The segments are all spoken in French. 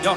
Yo.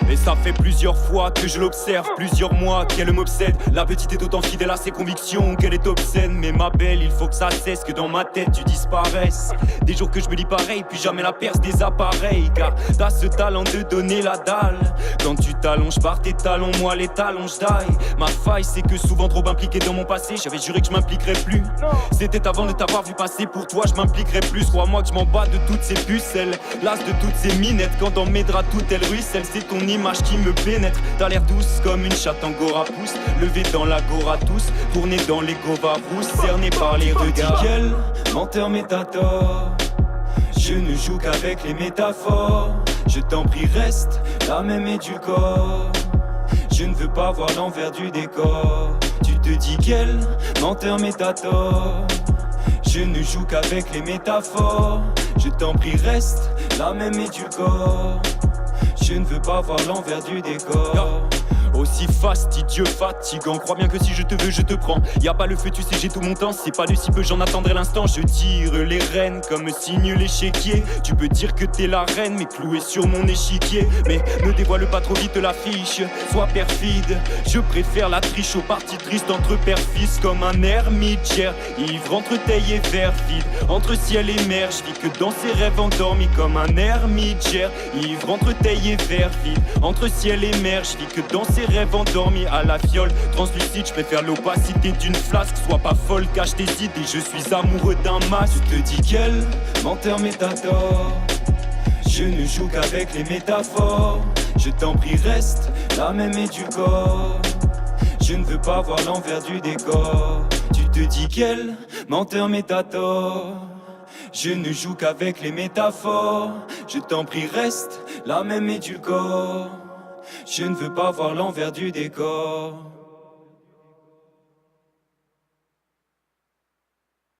Et ça fait plusieurs fois que je l'observe, plusieurs mois qu'elle m'obsède. La petite est autant fidèle à ses convictions qu'elle est obscène. Mais ma belle, il faut que ça cesse, que dans ma tête tu disparaisses. Des jours que je me dis pareil, puis jamais la perce des appareils. Car t'as ce talent de donner la dalle. Quand tu t'allonges par tes talons, moi les talons j'taille. Ma faille c'est que souvent trop impliqué dans mon passé, j'avais juré que je m'impliquerais plus. C'était avant de t'avoir vu passer, pour toi je m'impliquerais plus. Crois-moi que je m'en bats de toutes ces pucelles, las de toutes ces minettes. Quand dans mes draps tout elle ruisselle, c'est ton image qui me pénètre. T'as l'air douce comme une chatte angora pousse, levée dans l'agora tous, tournée dans les govarous, cernée par les regards. Quel menteur métator, je ne joue qu'avec les métaphores. Je t'en prie reste la même édulcore. Je ne veux pas voir l'envers du décor. Tu te dis quel menteur métator, je ne joue qu'avec les métaphores. Je t'en prie reste la même édulcore. Je ne veux pas voir l'envers du décor. Aussi fastidieux, fatigant, crois bien que si je te veux je te prends. Y'a pas le feu, tu sais j'ai tout mon temps. C'est pas de si peu, j'en attendrai l'instant. Je tire les rênes comme signe l'échiquier. Tu peux dire que t'es la reine mais clouée sur mon échiquier. Mais ne dévoile pas trop vite l'affiche, sois perfide. Je préfère la triche aux parties tristes entre père-fils. Comme un ermite ivre entre taille et verre vide, entre ciel et mer. Je vis que dans ses rêves endormis. Comme un ermite ivre entre taille et verre vide, entre ciel et mer. Je vis que dans ses rêves endormis à la fiole translucide. Je préfère l'opacité d'une flasque. Sois pas folle, cache tes idées. Je suis amoureux d'un masque. Tu te dis quel menteur métator, je ne joue qu'avec les métaphores. Je t'en prie reste la même édulcore. Je ne veux pas voir l'envers du décor. Tu te dis quel menteur métator, je ne joue qu'avec les métaphores. Je t'en prie reste la même édulcore. Je ne veux pas voir l'envers du décor.